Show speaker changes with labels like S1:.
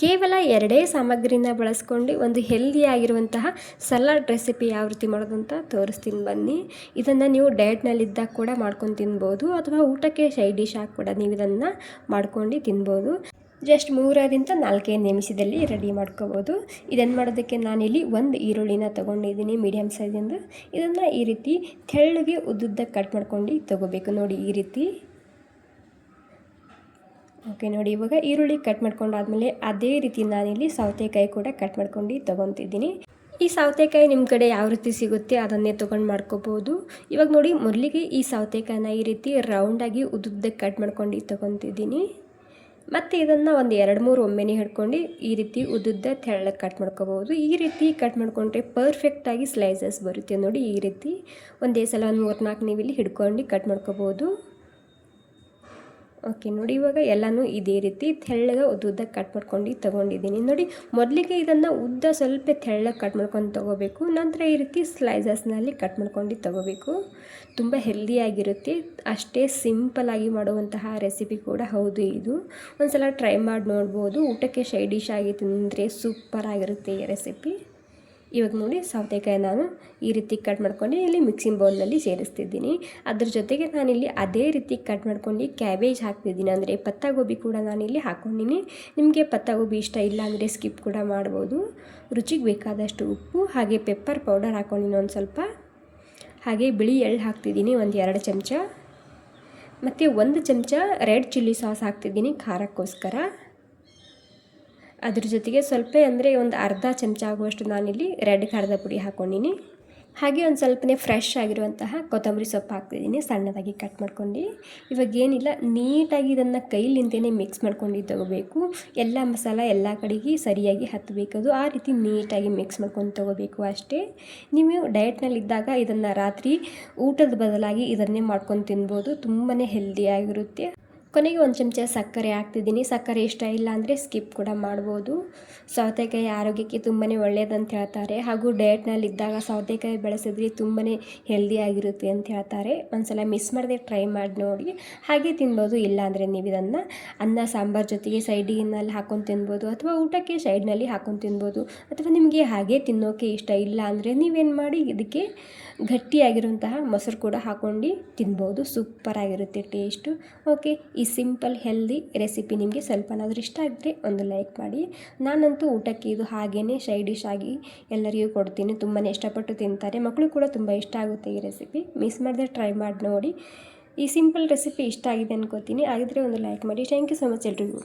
S1: ಕೇವಲ 2 ಸಾಮಗ್ರಿನ ಬಳಸ್ಕೊಂಡು ಒಂದು ಹೆಲ್ದಿಯಾಗಿರುವಂತಹ ಸಲಾಡ್ ರೆಸಿಪಿ ಯಾವ ರೀತಿ ಮಾಡೋದು ಅಂತ ತೋರಿಸ್ತೀನಿ ಬನ್ನಿ. ಇದನ್ನು ನೀವು ಡಯಟ್ನಲ್ಲಿದ್ದಾಗ ಕೂಡ ಮಾಡ್ಕೊಂಡು ತಿನ್ಬೋದು, ಅಥವಾ ಊಟಕ್ಕೆ ಸೈಡ್ ಡಿಶ್ ಆಗಿ ಕೂಡ ನೀವು ಇದನ್ನು ಮಾಡ್ಕೊಂಡು ತಿನ್ಬೋದು. ಜಸ್ಟ್ 3ರಿಂದ 4 ನಿಮಿಷದಲ್ಲಿ ರೆಡಿ ಮಾಡ್ಕೋಬೋದು. ಇದನ್ನು ಮಾಡೋದಕ್ಕೆ ನಾನಿಲ್ಲಿ 1 ಈರುಳ್ಳಿನ ತೊಗೊಂಡಿದ್ದೀನಿ ಮೀಡಿಯಮ್ ಸೈಜಿಂದು. ಇದನ್ನು ಈ ರೀತಿ ತೆಳ್ಳಗೆ ಉದ್ದುದ್ದಕ್ಕೆ ಕಟ್ ಮಾಡ್ಕೊಂಡು ತೊಗೋಬೇಕು. ನೋಡಿ ಈ ರೀತಿ. ಓಕೆ ನೋಡಿ, ಇವಾಗ ಈರುಳ್ಳಿ ಕಟ್ ಮಾಡ್ಕೊಂಡಾದ್ಮೇಲೆ ಅದೇ ರೀತಿ ನಾನಿಲ್ಲಿ ಸೌತೆಕಾಯಿ ಕೂಡ ಕಟ್ ಮಾಡ್ಕೊಂಡು ತೊಗೊತಿದ್ದೀನಿ. ಈ ಸೌತೆಕಾಯಿ ನಿಮ್ಮ ಕಡೆ ಯಾವ ರೀತಿ ಸಿಗುತ್ತೆ ಅದನ್ನೇ ತೊಗೊಂಡು ಮಾಡ್ಕೋಬೋದು. ಇವಾಗ ನೋಡಿ, ಮೊದಲಿಗೆ ಈ ಸೌತೆಕಾಯಿನ ಈ ರೀತಿ ರೌಂಡಾಗಿ ಉದ್ದುದ್ದಕ್ಕೆ ಕಟ್ ಮಾಡ್ಕೊಂಡು ತೊಗೊತಿದ್ದೀನಿ. ಮತ್ತು ಇದನ್ನು ಒಂದು 2-3 ಒಮ್ಮೆನೇ ಹಿಡ್ಕೊಂಡು ಈ ರೀತಿ ಉದ್ದುದ್ದ ತೆಳ್ಳಗೆ ಕಟ್ ಮಾಡ್ಕೋಬೋದು. ಈ ರೀತಿ ಕಟ್ ಮಾಡ್ಕೊಂಡ್ರೆ ಪರ್ಫೆಕ್ಟಾಗಿ ಸ್ಲೈಸಸ್ ಬರುತ್ತೆ. ನೋಡಿ ಈ ರೀತಿ ಒಂದೇ ಸಲ ಒಂದು 3-4 ನೀವು ಇಲ್ಲಿ ಹಿಡ್ಕೊಂಡು ಕಟ್ ಮಾಡ್ಕೋಬೋದು. ಓಕೆ ನೋಡಿ, ಇವಾಗ ಎಲ್ಲನೂ ಇದೇ ರೀತಿ ತೆಳ್ಳಗೆ ಉದ್ದುದ್ದಕ್ಕೆ ಕಟ್ ಮಾಡ್ಕೊಂಡು ತೊಗೊಂಡಿದ್ದೀನಿ. ನೋಡಿ, ಮೊದಲಿಗೆ ಇದನ್ನು ಉದ್ದ ಸ್ವಲ್ಪ ತೆಳ್ಳಗೆ ಕಟ್ ಮಾಡ್ಕೊಂಡು ತೊಗೋಬೇಕು. ನಂತರ ಈ ರೀತಿ ಸ್ಲೈಸಸ್ನಲ್ಲಿ ಕಟ್ ಮಾಡ್ಕೊಂಡು ತೊಗೋಬೇಕು. ತುಂಬ ಹೆಲ್ದಿಯಾಗಿರುತ್ತೆ, ಅಷ್ಟೇ ಸಿಂಪಲ್ಲಾಗಿ ಮಾಡುವಂತಹ ರೆಸಿಪಿ ಕೂಡ ಹೌದು ಇದು. ಒಂದು ಸಲ ಟ್ರೈ ಮಾಡಿ ನೋಡ್ಬೋದು. ಊಟಕ್ಕೆ ಸೈಡ್ ಡಿಶ್ ಆಗಿ ತಿಂದರೆ ಸೂಪರಾಗಿರುತ್ತೆ ಈ ರೆಸಿಪಿ. ಇವಾಗ ನೋಡಿ, ಸೌತೆಕಾಯಿ ನಾನು ಈ ರೀತಿ ಕಟ್ ಮಾಡ್ಕೊಂಡು ಇಲ್ಲಿ ಮಿಕ್ಸಿಂಗ್ ಬೌಲ್ನಲ್ಲಿ ಸೇರಿಸ್ತಿದ್ದೀನಿ. ಅದ್ರ ಜೊತೆಗೆ ನಾನಿಲ್ಲಿ ಅದೇ ರೀತಿ ಕಟ್ ಮಾಡ್ಕೊಂಡು ಕ್ಯಾಬೇಜ್ ಹಾಕ್ತಿದ್ದೀನಿ, ಅಂದರೆ ಪತ್ತಾಗೋಬಿ ಕೂಡ ನಾನಿಲ್ಲಿ ಹಾಕ್ಕೊಂಡಿನಿ. ನಿಮಗೆ ಪತ್ತಾಗೋಬಿ ಇಷ್ಟ ಇಲ್ಲ ಅಂದರೆ ಸ್ಕಿಪ್ ಕೂಡ ಮಾಡ್ಬೋದು. ರುಚಿಗೆ ಬೇಕಾದಷ್ಟು ಉಪ್ಪು, ಹಾಗೆ ಪೆಪ್ಪರ್ ಪೌಡರ್ ಹಾಕ್ಕೊಂಡಿನಿ ಒಂದು ಸ್ವಲ್ಪ, ಹಾಗೆ ಬಿಳಿ ಎಳ್ಳು ಹಾಕ್ತಿದ್ದೀನಿ ಒಂದು 2 ಚಮಚ, ಮತ್ತು 1 ಚಮಚ ರೆಡ್ ಚಿಲ್ಲಿ ಸಾಸ್ ಹಾಕ್ತಿದ್ದೀನಿ ಖಾರಕ್ಕೋಸ್ಕರ. ಅದ್ರ ಜೊತೆಗೆ ಸ್ವಲ್ಪ ಅಂದರೆ ಒಂದು ಅರ್ಧ ಚಮಚ ಆಗುವಷ್ಟು ನಾನಿಲ್ಲಿ ರೆಡ್ ಖಾರದ ಪುಡಿ ಹಾಕ್ಕೊಂಡಿನಿ. ಹಾಗೆ ಒಂದು ಸ್ವಲ್ಪನೇ ಫ್ರೆಶ್ ಆಗಿರುವಂತಹ ಕೊತ್ತಂಬರಿ ಸೊಪ್ಪು ಹಾಕ್ತಿದ್ದೀನಿ ಸಣ್ಣದಾಗಿ ಕಟ್ ಮಾಡ್ಕೊಂಡು. ಇವಾಗ ಏನಿಲ್ಲ, ನೀಟಾಗಿ ಇದನ್ನು ಕೈಲಿಂದನೇ ಮಿಕ್ಸ್ ಮಾಡ್ಕೊಂಡು ತೊಗೋಬೇಕು. ಎಲ್ಲ ಮಸಾಲ ಎಲ್ಲ ಕಡೆಗೆ ಸರಿಯಾಗಿ ಹತ್ತಬೇಕದು, ಆ ರೀತಿ ನೀಟಾಗಿ ಮಿಕ್ಸ್ ಮಾಡ್ಕೊಂಡು ತೊಗೋಬೇಕು ಅಷ್ಟೇ. ನೀವು ಡಯಟ್ನಲ್ಲಿದ್ದಾಗ ಇದನ್ನು ರಾತ್ರಿ ಊಟದ ಬದಲಾಗಿ ಇದನ್ನೇ ಮಾಡ್ಕೊಂಡು ತಿನ್ಬೋದು. ತುಂಬಾ ಹೆಲ್ದಿಯಾಗಿರುತ್ತೆ. ಕೊನೆಗೆ 1 ಚಮಚ ಸಕ್ಕರೆ ಹಾಕ್ತಿದ್ದೀನಿ. ಸಕ್ಕರೆ ಇಷ್ಟ ಇಲ್ಲ ಅಂದರೆ ಸ್ಕಿಪ್ ಕೂಡ ಮಾಡ್ಬೋದು. ಸೌತೆಕಾಯಿ ಆರೋಗ್ಯಕ್ಕೆ ತುಂಬಾ ಒಳ್ಳೆಯದಂತ ಹೇಳ್ತಾರೆ, ಹಾಗೂ ಡಯಟ್ನಲ್ಲಿದ್ದಾಗ ಸೌತೆಕಾಯಿ ಬೆಳೆಸಿದ್ರೆ ತುಂಬಾ ಹೆಲ್ದಿಯಾಗಿರುತ್ತೆ ಅಂತ ಹೇಳ್ತಾರೆ. ಒಂದು ಸಲ ಮಿಸ್ ಮಾಡದೆ ಟ್ರೈ ಮಾಡಿ ನೋಡಿ. ಹಾಗೆ ತಿನ್ಬೋದು, ಇಲ್ಲ ಅಂದರೆ ನೀವು ಇದನ್ನು ಅನ್ನ ಸಾಂಬಾರು ಜೊತೆಗೆ ಸೈಡಿನಲ್ಲಿ ಹಾಕ್ಕೊಂಡು ತಿನ್ಬೋದು, ಅಥವಾ ಊಟಕ್ಕೆ ಸೈಡ್ನಲ್ಲಿ ಹಾಕ್ಕೊಂಡು ತಿನ್ಬೋದು. ಅಥವಾ ನಿಮಗೆ ಹಾಗೆ ತಿನ್ನೋಕೆ ಇಷ್ಟ ಇಲ್ಲ ಅಂದರೆ ನೀವೇನು ಮಾಡಿ, ಇದಕ್ಕೆ ಗಟ್ಟಿಯಾಗಿರುವಂತಹ ಮೊಸರು ಕೂಡ ಹಾಕ್ಕೊಂಡು ತಿನ್ಬೋದು. ಸೂಪರಾಗಿರುತ್ತೆ ಟೇಸ್ಟು. ಓಕೆ, ಈ ಸಿಂಪಲ್ ಹೆಲ್ದಿ ರೆಸಿಪಿ ನಿಮಗೆ ಸ್ವಲ್ಪನಾದರೂ ಇಷ್ಟ ಆಗಿದ್ರೆ ಒಂದು ಲೈಕ್ ಮಾಡಿ. ನಾನಂತೂ ಊಟಕ್ಕೆ ಇದು ಹಾಗೇ ಸೈಡ್ ಡಿಶ್ ಆಗಿ ಎಲ್ಲರಿಗೂ ಕೊಡ್ತೀನಿ. ತುಂಬಾ ಇಷ್ಟಪಟ್ಟು ತಿಂತಾರೆ, ಮಕ್ಕಳು ಕೂಡ ತುಂಬ ಇಷ್ಟ ಆಗುತ್ತೆ ಈ ರೆಸಿಪಿ. ಮಿಸ್ ಮಾಡದೆ ಟ್ರೈ ಮಾಡಿ ನೋಡಿ. ಈ ಸಿಂಪಲ್ ರೆಸಿಪಿ ಇಷ್ಟ ಆಗಿದೆ ಅನ್ಕೋತೀನಿ. ಆಗಿದ್ರೆ ಒಂದು ಲೈಕ್ ಮಾಡಿ. ಥ್ಯಾಂಕ್ ಯು ಸೊ ಮಚ್ ಎಲ್ರಿಗೂ.